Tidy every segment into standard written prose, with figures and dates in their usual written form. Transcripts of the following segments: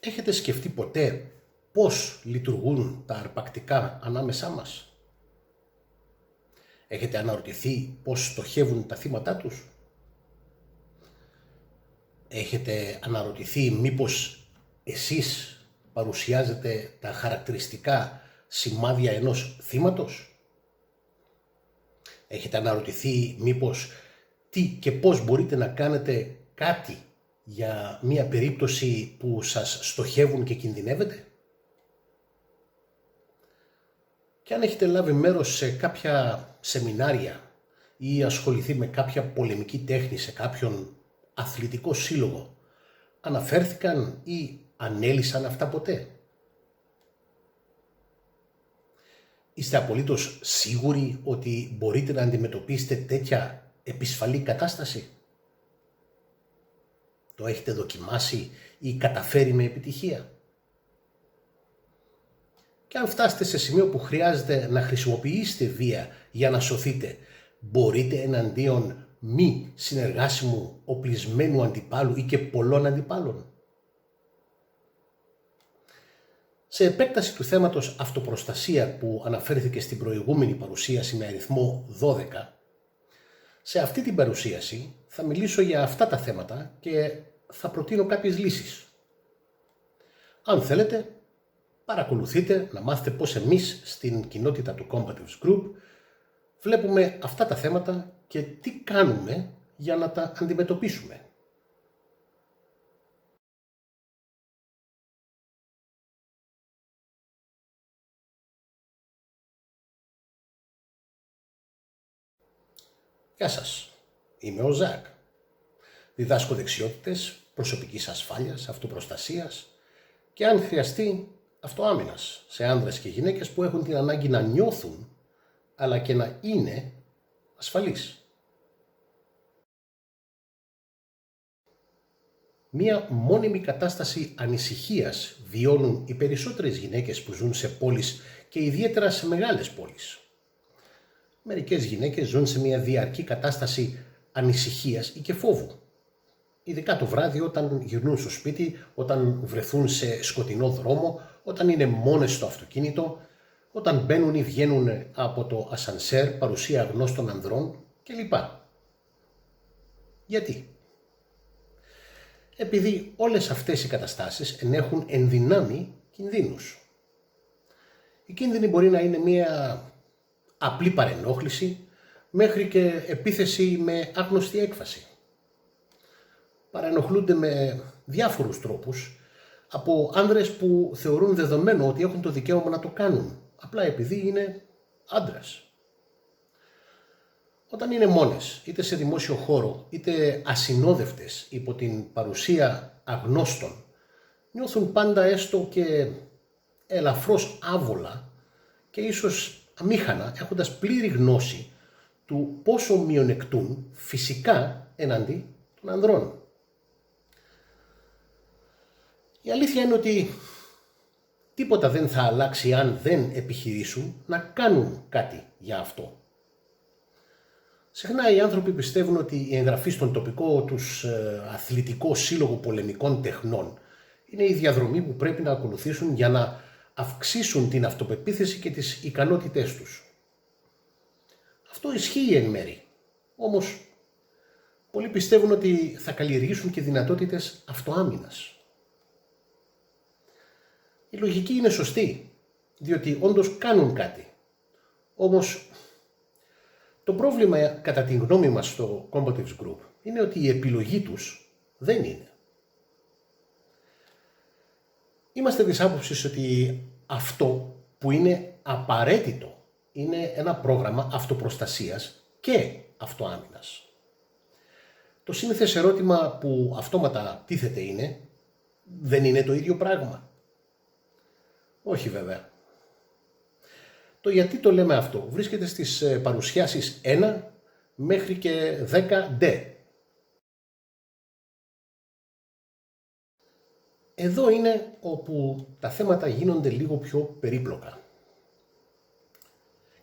Έχετε σκεφτεί ποτέ πώς λειτουργούν τα αρπακτικά ανάμεσά μας? Έχετε αναρωτηθεί πώς στοχεύουν τα θύματά τους? Έχετε αναρωτηθεί μήπως εσείς παρουσιάζετε τα χαρακτηριστικά σημάδια ενός θύματος? Έχετε αναρωτηθεί μήπως τι και πώς μπορείτε να κάνετε κάτι για μια περίπτωση που σας στοχεύουν και κινδυνεύετε? Και αν έχετε λάβει μέρος σε κάποια σεμινάρια ή ασχοληθεί με κάποια πολεμική τέχνη σε κάποιον αθλητικό σύλλογο, αναφέρθηκαν ή ανέλυσαν αυτά ποτέ? Είστε απολύτως σίγουροι ότι μπορείτε να αντιμετωπίσετε τέτοια επισφαλή κατάσταση? Το έχετε δοκιμάσει ή καταφέρει με επιτυχία? Και αν φτάσετε σε σημείο που χρειάζεται να χρησιμοποιήσετε βία για να σωθείτε, μπορείτε εναντίον μη συνεργάσιμου οπλισμένου αντιπάλου ή και πολλών αντιπάλων? Σε επέκταση του θέματος αυτοπροστασία που αναφέρθηκε στην προηγούμενη παρουσίαση με αριθμό 12, σε αυτή την παρουσίαση θα μιλήσω για αυτά τα θέματα και θα προτείνω κάποιες λύσεις. Αν θέλετε, παρακολουθείτε να μάθετε πώς εμείς στην κοινότητα του Combatives Group βλέπουμε αυτά τα θέματα και τι κάνουμε για να τα αντιμετωπίσουμε. Γεια σας, είμαι ο Ζακ. Διδάσκω δεξιότητες προσωπικής ασφάλειας, αυτοπροστασίας και αν χρειαστεί αυτοάμυνας σε άνδρες και γυναίκες που έχουν την ανάγκη να νιώθουν αλλά και να είναι ασφαλείς. Μία μόνιμη κατάσταση ανησυχίας βιώνουν οι περισσότερες γυναίκες που ζουν σε πόλεις και ιδιαίτερα σε μεγάλες πόλεις. Μερικές γυναίκες ζουν σε μια διαρκή κατάσταση ανησυχίας ή και φόβου. Ειδικά το βράδυ όταν γυρνούν στο σπίτι, όταν βρεθούν σε σκοτεινό δρόμο, όταν είναι μόνες στο αυτοκίνητο, όταν μπαίνουν ή βγαίνουν από το ασανσέρ παρουσία αγνώστων ανδρών κλπ. Γιατί? Επειδή όλες αυτές οι καταστάσεις ενέχουν ενδυνάμει κινδύνους. Η κίνδυνη μπορεί να είναι μια απλή παρενόχληση μέχρι και επίθεση με άγνωστη έκφαση. Παρενοχλούνται με διάφορους τρόπους από άνδρες που θεωρούν δεδομένο ότι έχουν το δικαίωμα να το κάνουν, απλά επειδή είναι άντρας. Όταν είναι μόνες, είτε σε δημόσιο χώρο, είτε ασυνόδευτες υπό την παρουσία αγνώστων, νιώθουν πάντα έστω και ελαφρώς άβολα και ίσως αμήχανα, έχοντας πλήρη γνώση του πόσο μειονεκτούν φυσικά εναντί των ανδρών. Η αλήθεια είναι ότι τίποτα δεν θα αλλάξει αν δεν επιχειρήσουν να κάνουν κάτι για αυτό. Συχνά οι άνθρωποι πιστεύουν ότι η εγγραφή στον τοπικό τους αθλητικό σύλλογο πολεμικών τεχνών είναι η διαδρομή που πρέπει να ακολουθήσουν για να αυξήσουν την αυτοπεποίθηση και τις ικανότητές τους. Αυτό ισχύει εν μέρει, όμως πολλοί πιστεύουν ότι θα καλλιεργήσουν και δυνατότητες αυτοάμυνας. Η λογική είναι σωστή, διότι όντως κάνουν κάτι. Όμως το πρόβλημα κατά την γνώμη μας στο Combatives Group είναι ότι η επιλογή τους δεν είναι. Είμαστε της άποψης ότι αυτό που είναι απαραίτητο είναι ένα πρόγραμμα αυτοπροστασίας και αυτοάμυνας. Το σύνηθες ερώτημα που αυτόματα τίθεται είναι, δεν είναι το ίδιο πράγμα? Όχι βέβαια. Το γιατί το λέμε αυτό βρίσκεται στις παρουσιάσεις 1 μέχρι και 10D. Εδώ είναι όπου τα θέματα γίνονται λίγο πιο περίπλοκα.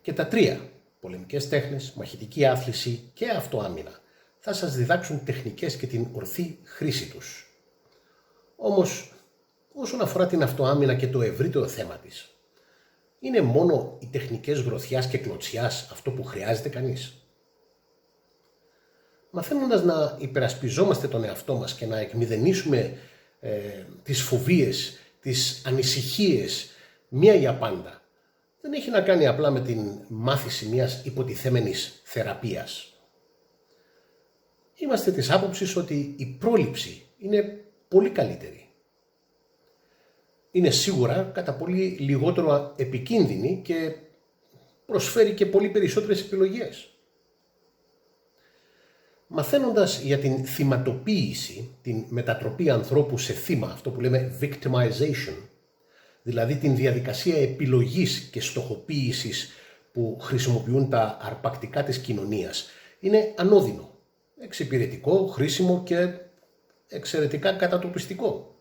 Και τα τρία, πολεμικές τέχνες, μαχητική άθληση και αυτοάμυνα, θα σας διδάξουν τεχνικές και την ορθή χρήση τους. Όμως όσον αφορά την αυτοάμυνα και το ευρύτερο θέμα της, είναι μόνο οι τεχνικές γροθιάς και κλωτσιάς αυτό που χρειάζεται κανείς? Μαθαίνοντας να υπερασπιζόμαστε τον εαυτό μας και να εκμηδενήσουμε τις φοβίες, τις ανησυχίες μία για πάντα, δεν έχει να κάνει απλά με την μάθηση μιας υποτιθέμενης θεραπείας. Είμαστε της άποψης ότι η πρόληψη είναι πολύ καλύτερη. Είναι σίγουρα κατά πολύ λιγότερο επικίνδυνη και προσφέρει και πολύ περισσότερες επιλογές. Μαθαίνοντας για την θυματοποίηση, την μετατροπή ανθρώπου σε θύμα, αυτό που λέμε victimization, δηλαδή την διαδικασία επιλογής και στοχοποίησης που χρησιμοποιούν τα αρπακτικά της κοινωνίας, είναι ανώδυνο, εξυπηρετικό, χρήσιμο και εξαιρετικά κατατοπιστικό.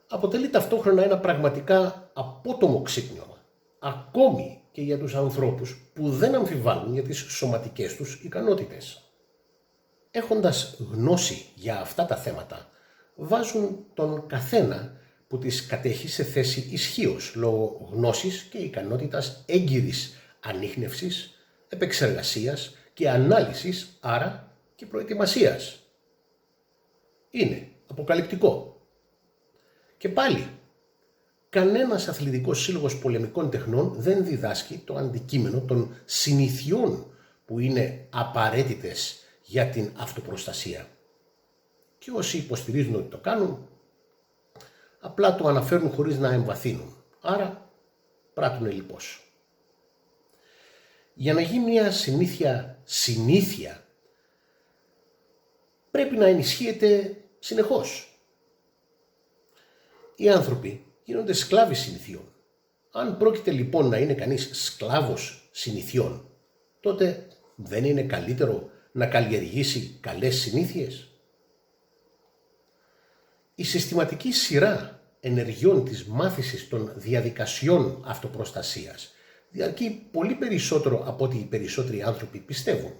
Αποτελεί ταυτόχρονα ένα πραγματικά απότομο ξύπνημα, ακόμη και για τους ανθρώπους που δεν αμφιβάλλουν για τις σωματικές τους ικανότητες. Έχοντας γνώση για αυτά τα θέματα, βάζουν τον καθένα που τις κατέχει σε θέση ισχύως λόγω γνώσης και ικανότητας έγκυρης ανίχνευσης, επεξεργασίας και ανάλυσης, άρα και προετοιμασίας. Είναι αποκαλυπτικό. Και πάλι, κανένας αθλητικός σύλλογος πολεμικών τεχνών δεν διδάσκει το αντικείμενο των συνηθιών που είναι απαραίτητες για την αυτοπροστασία. Και όσοι υποστηρίζουν ότι το κάνουν, απλά το αναφέρουν χωρίς να εμβαθύνουν. Άρα, πράττουν λιπώς. Για να γίνει μια συνήθεια, πρέπει να ενισχύεται συνεχώς. Οι άνθρωποι γίνονται σκλάβοι συνηθιών. Αν πρόκειται λοιπόν να είναι κανείς σκλάβος συνηθιών, τότε δεν είναι καλύτερο να καλλιεργήσει καλές συνήθειες? Η συστηματική σειρά ενεργειών της μάθησης των διαδικασιών αυτοπροστασίας διαρκεί πολύ περισσότερο από ό,τι οι περισσότεροι άνθρωποι πιστεύουν.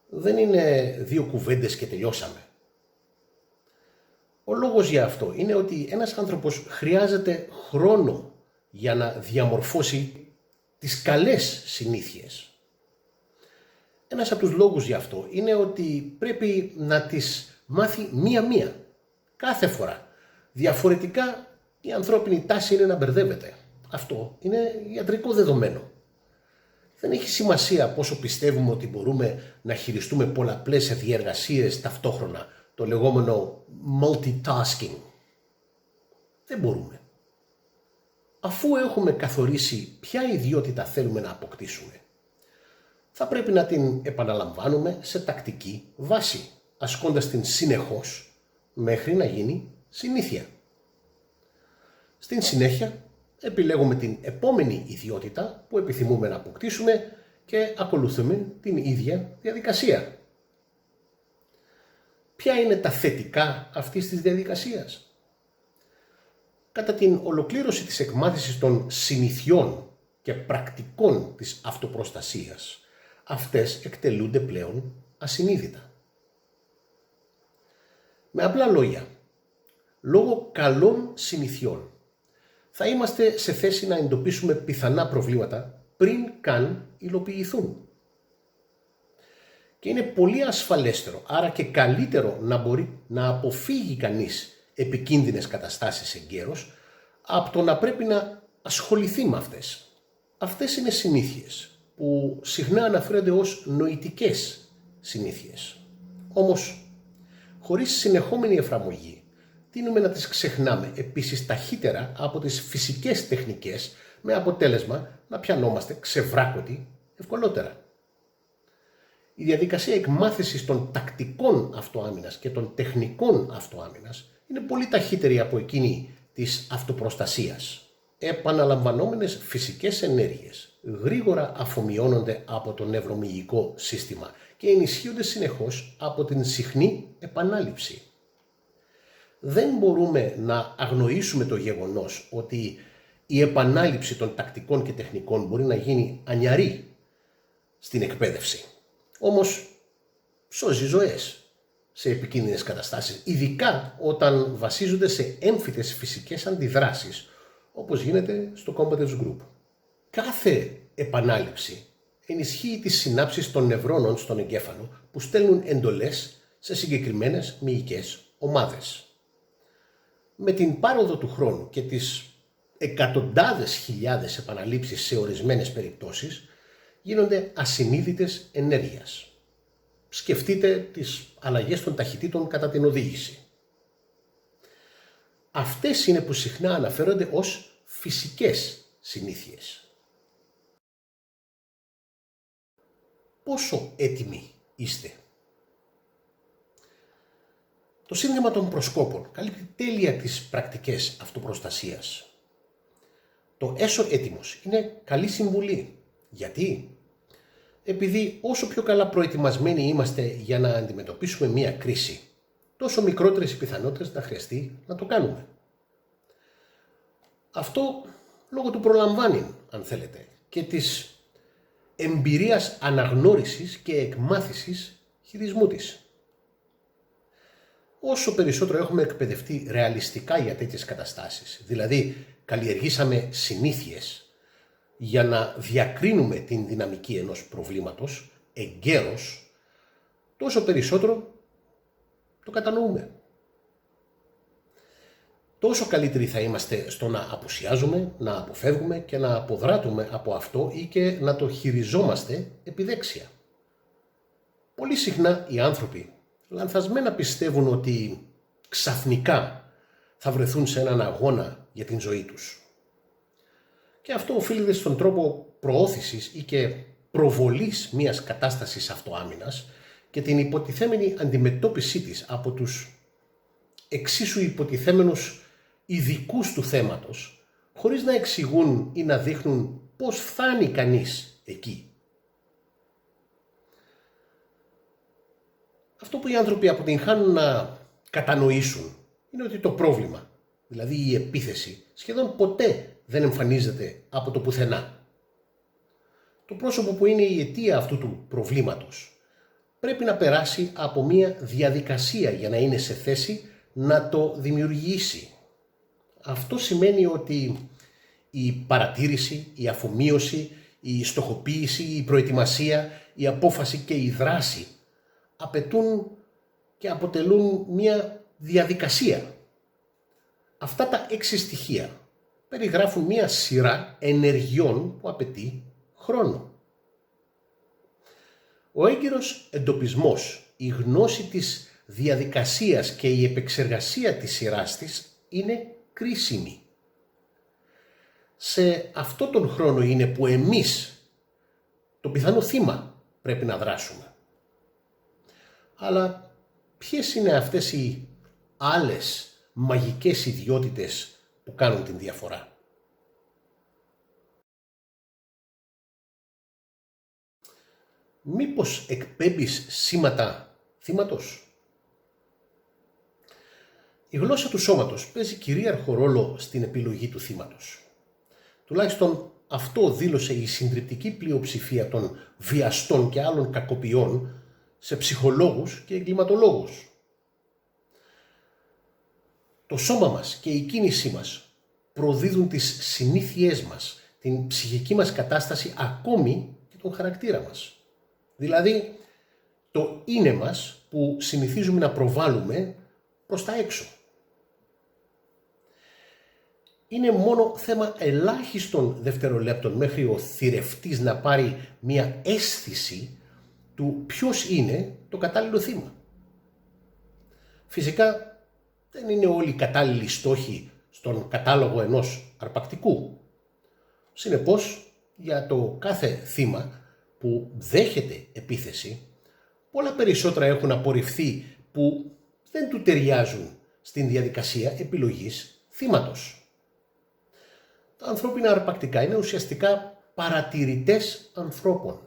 Δεν είναι δύο κουβέντες και τελειώσαμε. Ο λόγος για αυτό είναι ότι ένας άνθρωπος χρειάζεται χρόνο για να διαμορφώσει τις καλές συνήθειες. Ένας από τους λόγους για αυτό είναι ότι πρέπει να τις μάθει μία-μία, κάθε φορά. Διαφορετικά η ανθρώπινη τάση είναι να μπερδεύεται. Αυτό είναι ιατρικό δεδομένο. Δεν έχει σημασία πόσο πιστεύουμε ότι μπορούμε να χειριστούμε πολλαπλές διεργασίες ταυτόχρονα, το λεγόμενο multitasking. Δεν μπορούμε. Αφού έχουμε καθορίσει ποια ιδιότητα θέλουμε να αποκτήσουμε, θα πρέπει να την επαναλαμβάνουμε σε τακτική βάση, ασκώντας την συνεχώς μέχρι να γίνει συνήθεια. Στην συνέχεια επιλέγουμε την επόμενη ιδιότητα που επιθυμούμε να αποκτήσουμε και ακολουθούμε την ίδια διαδικασία. Ποια είναι τα θετικά αυτής της διαδικασίας? Κατά την ολοκλήρωση της εκμάθησης των συνηθιών και πρακτικών της αυτοπροστασίας, αυτές εκτελούνται πλέον ασυνείδητα. Με απλά λόγια, λόγω καλών συνηθιών, θα είμαστε σε θέση να εντοπίσουμε πιθανά προβλήματα πριν καν υλοποιηθούν. Και είναι πολύ ασφαλέστερο, άρα και καλύτερο να μπορεί να αποφύγει κανείς επικίνδυνες καταστάσεις εγκαίρως, από το να πρέπει να ασχοληθεί με αυτές. Αυτές είναι συνήθειες που συχνά αναφέρονται ως νοητικές συνήθειες. Όμως, χωρίς συνεχόμενη εφαρμογή, τείνουμε να τις ξεχνάμε επίσης ταχύτερα από τις φυσικές τεχνικές, με αποτέλεσμα να πιανόμαστε ξεβράκωτοι ευκολότερα. Η διαδικασία εκμάθησης των τακτικών αυτοάμυνας και των τεχνικών αυτοάμυνας είναι πολύ ταχύτερη από εκείνη της αυτοπροστασίας. Επαναλαμβανόμενες φυσικές ενέργειες γρήγορα αφομοιώνονται από το νευρομυϊκό σύστημα και ενισχύονται συνεχώς από την συχνή επανάληψη. Δεν μπορούμε να αγνοήσουμε το γεγονός ότι η επανάληψη των τακτικών και τεχνικών μπορεί να γίνει ανιαρή στην εκπαίδευση. Όμως σώζει ζωές σε επικίνδυνες καταστάσεις, ειδικά όταν βασίζονται σε έμφυτες φυσικές αντιδράσεις, όπως γίνεται στο Competence Group. Κάθε επανάληψη ενισχύει τις συνάψεις των νευρώνων στον εγκέφαλο που στέλνουν εντολές σε συγκεκριμένες μυϊκές ομάδες. Με την πάροδο του χρόνου και τις εκατοντάδες χιλιάδες επαναλήψεις σε ορισμένες περιπτώσεις γίνονται ασυνείδητες ενέργειας. Σκεφτείτε τις αλλαγές των ταχυτήτων κατά την οδήγηση. Αυτές είναι που συχνά αναφέρονται ως φυσικές συνήθειες. Πόσο έτοιμοι είστε? Το σύνδεμα των προσκόπων καλύπτει τέλεια τις πρακτικές αυτοπροστασίας. Το έσω έτοιμος είναι καλή συμβουλή. Γιατί? Επειδή όσο πιο καλά προετοιμασμένοι είμαστε για να αντιμετωπίσουμε μία κρίση, τόσο μικρότερες οι πιθανότητες να χρειαστεί να το κάνουμε. Αυτό λόγω του προλαμβάνει, αν θέλετε, και της εμπειρίας αναγνώρισης και εκμάθησης χειρισμού της. Όσο περισσότερο έχουμε εκπαιδευτεί ρεαλιστικά για τέτοιες καταστάσεις, δηλαδή καλλιεργήσαμε συνήθειες για να διακρίνουμε την δυναμική ενός προβλήματος εγκαίρως, τόσο περισσότερο το κατανοούμε. Τόσο καλύτεροι θα είμαστε στο να απουσιάζουμε, να αποφεύγουμε και να αποδράτουμε από αυτό ή και να το χειριζόμαστε επιδέξια. Πολύ συχνά οι άνθρωποι λανθασμένα πιστεύουν ότι ξαφνικά θα βρεθούν σε έναν αγώνα για την ζωή τους. Και αυτό οφείλεται στον τρόπο προώθησης ή και προβολής μιας κατάστασης αυτοάμυνας και την υποτιθέμενη αντιμετώπιση της από τους εξίσου υποτιθέμενους ειδικούς του θέματος, χωρίς να εξηγούν ή να δείχνουν πώς φτάνει κανείς εκεί. Αυτό που οι άνθρωποι αποτυγχάνουν να κατανοήσουν είναι ότι το πρόβλημα, δηλαδή η επίθεση, σχεδόν ποτέ δεν εμφανίζεται από το πουθενά. Το πρόσωπο που είναι η αιτία αυτού του προβλήματος πρέπει να περάσει από μια διαδικασία για να είναι σε θέση να το δημιουργήσει. Αυτό σημαίνει ότι η παρατήρηση, η αφομοίωση, η στοχοποίηση, η προετοιμασία, η απόφαση και η δράση απαιτούν και αποτελούν μια διαδικασία. Αυτά τα 6 στοιχεία περιγράφουν μια σειρά ενεργειών που απαιτεί χρόνο. Ο έγκυρος εντοπισμός, η γνώση της διαδικασίας και η επεξεργασία της σειράς της είναι κρίσιμη. Σε αυτό τον χρόνο είναι που εμείς, το πιθανό θύμα, πρέπει να δράσουμε. Αλλά ποιες είναι αυτές οι άλλες μαγικές ιδιότητες που κάνουν την διαφορά? Μήπως εκπέμπεις σήματα θύματος? Η γλώσσα του σώματος παίζει κυρίαρχο ρόλο στην επιλογή του θύματος. Τουλάχιστον αυτό δήλωσε η συντριπτική πλειοψηφία των βιαστών και άλλων κακοποιών σε ψυχολόγους και εγκληματολόγους. Το σώμα μας και η κίνησή μας προδίδουν τις συνήθειές μας, την ψυχική μας κατάσταση, ακόμη και τον χαρακτήρα μας. Δηλαδή, το είναι μας που συνηθίζουμε να προβάλλουμε προς τα έξω. Είναι μόνο θέμα ελάχιστων δευτερολέπτων μέχρι ο θηρευτής να πάρει μια αίσθηση του ποιος είναι το κατάλληλο θύμα. Φυσικά δεν είναι όλοι οι κατάλληλοι στόχοι στον κατάλογο ενός αρπακτικού. Συνεπώς, για το κάθε θύμα που δέχεται επίθεση, πολλά περισσότερα έχουν απορριφθεί που δεν του ταιριάζουν στην διαδικασία επιλογής θύματος. Τα ανθρώπινα αρπακτικά είναι ουσιαστικά παρατηρητές ανθρώπων.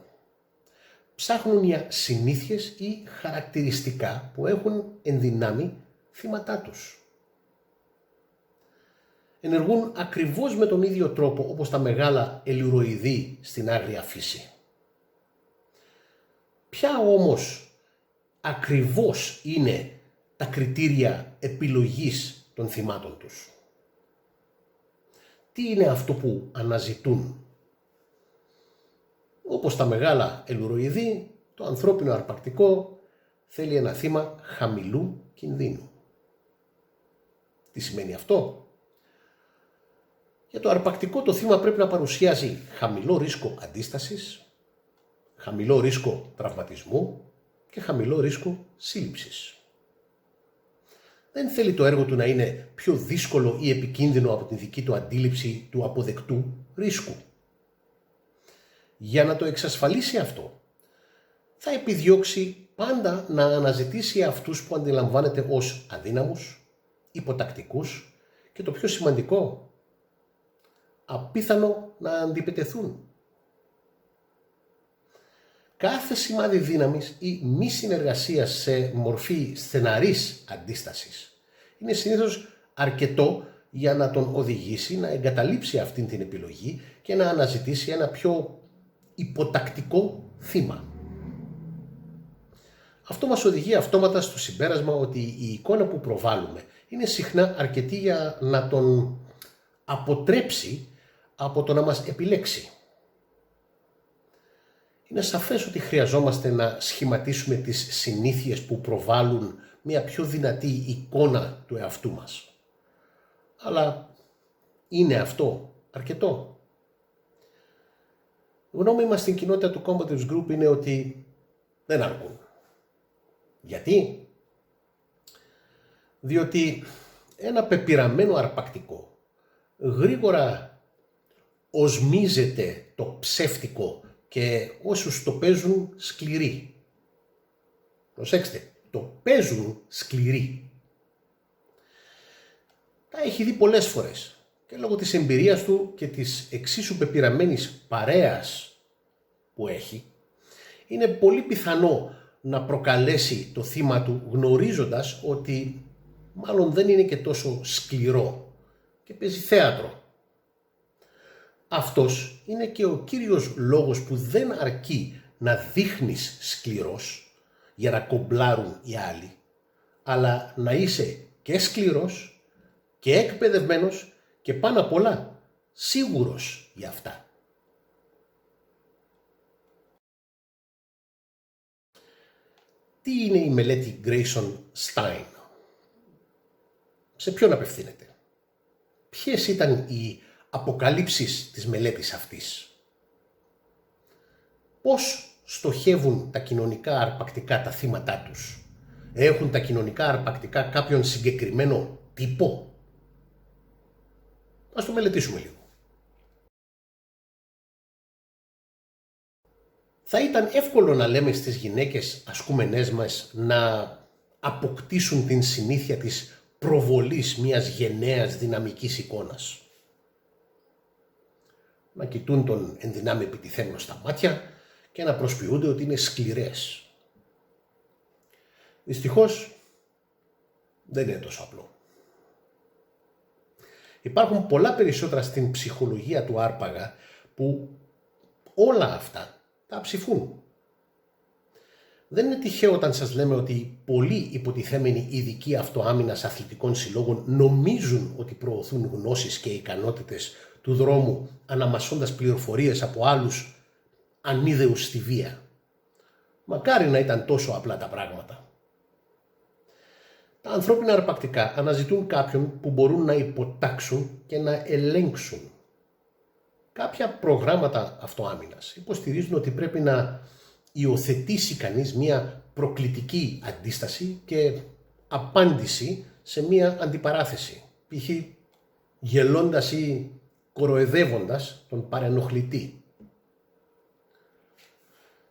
Ψάχνουν για συνήθειες ή χαρακτηριστικά που έχουν ενδυνάμει θύματά τους. Ενεργούν ακριβώς με τον ίδιο τρόπο όπως τα μεγάλα ελουροειδή στην άγρια φύση. Ποια όμως ακριβώς είναι τα κριτήρια επιλογής των θυμάτων τους. Τι είναι αυτό που αναζητούν? Όπως τα μεγάλα ελουροειδή, το ανθρώπινο αρπακτικό θέλει ένα θύμα χαμηλού κινδύνου. Τι σημαίνει αυτό? Για το αρπακτικό το θύμα πρέπει να παρουσιάζει χαμηλό ρίσκο αντίστασης, χαμηλό ρίσκο τραυματισμού και χαμηλό ρίσκο σύλληψης. Δεν θέλει το έργο του να είναι πιο δύσκολο ή επικίνδυνο από την δική του αντίληψη του αποδεκτού ρίσκου. Για να το εξασφαλίσει αυτό, θα επιδιώξει πάντα να αναζητήσει αυτούς που αντιλαμβάνεται ως αδύναμους, υποτακτικούς και το πιο σημαντικό, απίθανο να αντιπετεθούν. Κάθε σημάδι δύναμης ή μη συνεργασίας σε μορφή στεναρής αντίστασης είναι συνήθως αρκετό για να τον οδηγήσει να εγκαταλείψει αυτήν την επιλογή και να αναζητήσει ένα πιο υποτακτικό θύμα. Αυτό μας οδηγεί αυτόματα στο συμπέρασμα ότι η εικόνα που προβάλλουμε είναι συχνά αρκετή για να τον αποτρέψει από το να μας επιλέξει. Είναι σαφές ότι χρειαζόμαστε να σχηματίσουμε τις συνήθειες που προβάλλουν μια πιο δυνατή εικόνα του εαυτού μας. Αλλά είναι αυτό αρκετό? Η γνώμη μας στην κοινότητα του Combatives Group είναι ότι δεν αρκούν. Γιατί? Διότι ένα πεπειραμένο αρπακτικό γρήγορα οσμίζεται το ψεύτικο και όσους το παίζουν σκληροί. Προσέξτε, το παίζουν σκληροί. Τα έχει δει πολλές φορές και λόγω της εμπειρίας του και της εξίσου πεπειραμένης παρέας που έχει, είναι πολύ πιθανό να προκαλέσει το θύμα του γνωρίζοντας ότι μάλλον δεν είναι και τόσο σκληρό και παίζει θέατρο. Αυτός είναι και ο κύριος λόγος που δεν αρκεί να δείχνεις σκληρός για να κομπλάρουν οι άλλοι, αλλά να είσαι και σκληρός και εκπαιδευμένος και πάνω απ' όλα σίγουρος για αυτά. Τι είναι η μελέτη Grayson-Stein? Σε ποιον απευθύνεται? Ποιες ήταν οι αποκαλύψεις της μελέτης αυτής? Πώς στοχεύουν τα κοινωνικά αρπακτικά τα θύματά τους? Έχουν τα κοινωνικά αρπακτικά κάποιον συγκεκριμένο τύπο? Ας το μελετήσουμε λίγο. Θα ήταν εύκολο να λέμε στις γυναίκες ασκούμενές μας να αποκτήσουν την συνήθεια της προβολής μιας γενναίας δυναμικής εικόνας. Να κοιτούν τον ενδυνάμει επιτιθέμενο στα μάτια και να προσποιούνται ότι είναι σκληρές. Δυστυχώς δεν είναι τόσο απλό. Υπάρχουν πολλά περισσότερα στην ψυχολογία του άρπαγα που όλα αυτά τα ψηφούν. Δεν είναι τυχαίο όταν σας λέμε ότι πολλοί υποτιθέμενοι ειδικοί αυτοάμυνας αθλητικών συλλόγων νομίζουν ότι προωθούν γνώσεις και ικανότητες του δρόμου αναμασώντας πληροφορίες από άλλους ανίδεους στη βία. Μακάρι να ήταν τόσο απλά τα πράγματα. Τα ανθρώπινα αρπακτικά αναζητούν κάποιον που μπορούν να υποτάξουν και να ελέγξουν. Κάποια προγράμματα αυτοάμυνας υποστηρίζουν ότι πρέπει να υιοθετήσει κανείς μια προκλητική αντίσταση και απάντηση σε μια αντιπαράθεση, π.χ. γελώντας ή κοροϊδεύοντας τον παρενοχλητή.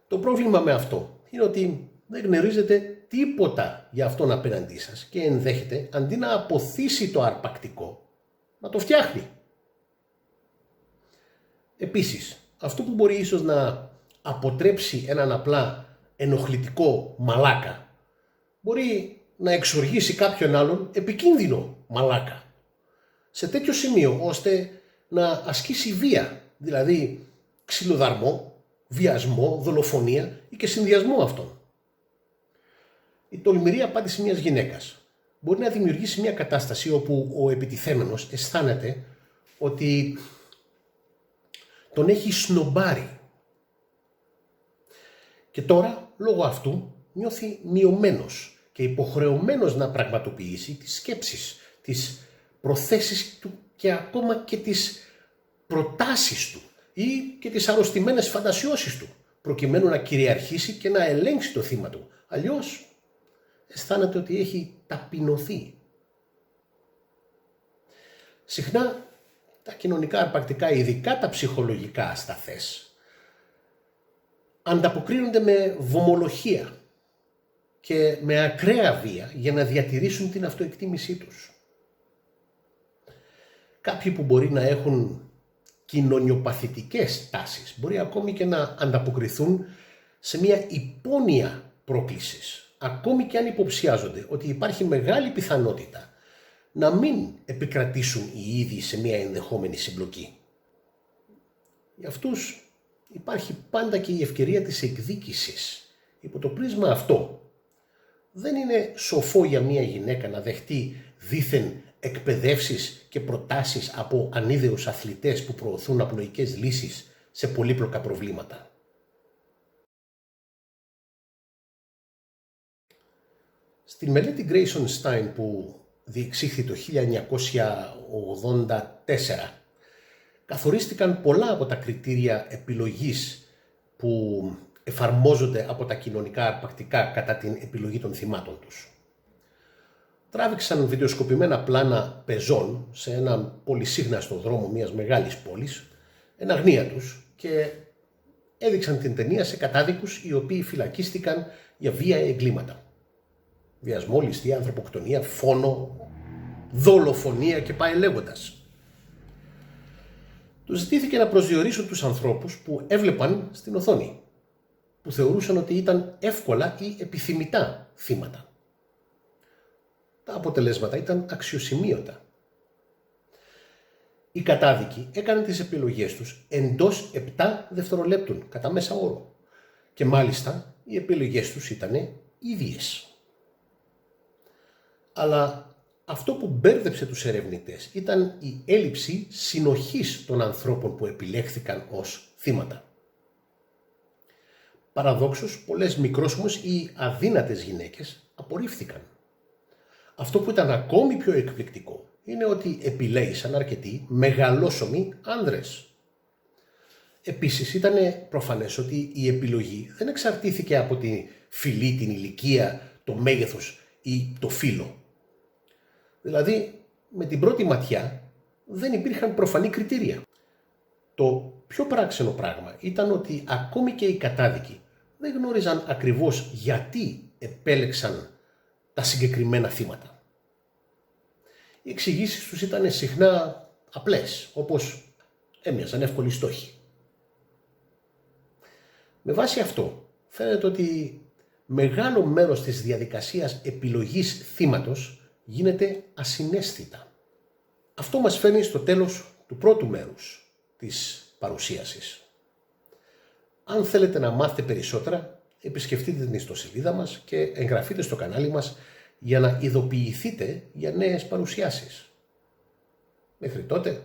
Το πρόβλημα με αυτό είναι ότι δεν γνωρίζετε τίποτα για αυτόν απέναντί σας και ενδέχεται αντί να αποθήσει το αρπακτικό να το φτιάχνει. Επίσης, αυτό που μπορεί ίσως να αποτρέψει έναν απλά ενοχλητικό μαλάκα μπορεί να εξοργήσει κάποιον άλλον επικίνδυνο μαλάκα σε τέτοιο σημείο ώστε να ασκήσει βία, δηλαδή ξυλοδαρμό, βιασμό, δολοφονία ή και συνδυασμό αυτών. Η τολμηρή απάντηση μιας γυναίκας μπορεί να δημιουργήσει μια κατάσταση όπου ο επιτιθέμενος αισθάνεται ότι τον έχει σνομπάρει. Και τώρα, λόγω αυτού, νιώθει μειωμένος και υποχρεωμένος να πραγματοποιήσει τις σκέψεις, τις προθέσεις του και ακόμα και τις προτάσεις του ή και τις αρρωστημένες φαντασιώσεις του, προκειμένου να κυριαρχήσει και να ελέγξει το θύμα του. Αλλιώς αισθάνεται ότι έχει ταπεινωθεί. Συχνά τα κοινωνικά αρπακτικά, ειδικά τα ψυχολογικά ασταθές, ανταποκρίνονται με βομολοχία και με ακραία βία για να διατηρήσουν την αυτοεκτίμησή τους. Κάποιοι που μπορεί να έχουν κοινωνιοπαθητικές τάσεις μπορεί ακόμη και να ανταποκριθούν σε μια υπόνοια πρόκλησης, ακόμη και αν υποψιάζονται ότι υπάρχει μεγάλη πιθανότητα να μην επικρατήσουν οι ίδιοι σε μια ενδεχόμενη συμπλοκή. Για αυτούς υπάρχει πάντα και η ευκαιρία της εκδίκησης. Υπό το πρίσμα αυτό, δεν είναι σοφό για μια γυναίκα να δεχτεί δήθεν εκπαιδεύσεις και προτάσεις από ανίδεους αθλητές που προωθούν απλοϊκές λύσεις σε πολύπλοκα προβλήματα. Στη μελέτη Grayson Stein που διεξήχθη το 1984, καθορίστηκαν πολλά από τα κριτήρια επιλογής που εφαρμόζονται από τα κοινωνικά αρπακτικά κατά την επιλογή των θυμάτων τους. Τράβηξαν βιντεοσκοπημένα πλάνα πεζών σε έναν πολυσύχναστο δρόμο μιας μεγάλης πόλης, εν αγνία τους, και έδειξαν την ταινία σε κατάδικους οι οποίοι φυλακίστηκαν για βία εγκλήματα. Βιασμό, ληστεία, ανθρωποκτονία, φόνο, δολοφονία και πάει λέγοντας. Τους ζητήθηκε να προσδιορίσουν τους ανθρώπους που έβλεπαν στην οθόνη, που θεωρούσαν ότι ήταν εύκολα ή επιθυμητά θύματα. Τα αποτελέσματα ήταν αξιοσημείωτα. Οι κατάδικοι έκαναν τις επιλογές τους εντός 7 δευτερολέπτων κατά μέσα όρο και μάλιστα οι επιλογές τους ήταν ίδιες. Αλλά αυτό που μπέρδεψε τους ερευνητές ήταν η έλλειψη συνοχής των ανθρώπων που επιλέχθηκαν ως θύματα. Παραδόξως, πολλές μικρόσμως ή αδύνατες γυναίκες απορρίφθηκαν. Αυτό που ήταν ακόμη πιο εκπληκτικό είναι ότι επιλέγησαν αρκετοί μεγαλόσωμοι άνδρες. Επίσης ήταν προφανές ότι η επιλογή δεν εξαρτήθηκε από τη φυλή, την ηλικία, το μέγεθος ή το φύλο. Δηλαδή, με την πρώτη ματιά δεν υπήρχαν προφανή κριτήρια. Το πιο παράξενο πράγμα ήταν ότι ακόμη και οι κατάδικοι δεν γνώριζαν ακριβώς γιατί επέλεξαν τα συγκεκριμένα θύματα. Οι εξηγήσεις τους ήταν συχνά απλές, όπως έμοιαζαν εύκολοι στόχοι. Με βάση αυτό, φαίνεται ότι μεγάλο μέρος της διαδικασίας επιλογής θύματος γίνεται ασυναίσθητα. Αυτό μας φέρνει στο τέλος του πρώτου μέρους της παρουσίασης. Αν θέλετε να μάθετε περισσότερα, επισκεφτείτε την ιστοσελίδα μας και εγγραφείτε στο κανάλι μας για να ειδοποιηθείτε για νέες παρουσιάσεις. Μέχρι τότε,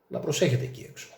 να προσέχετε εκεί έξω.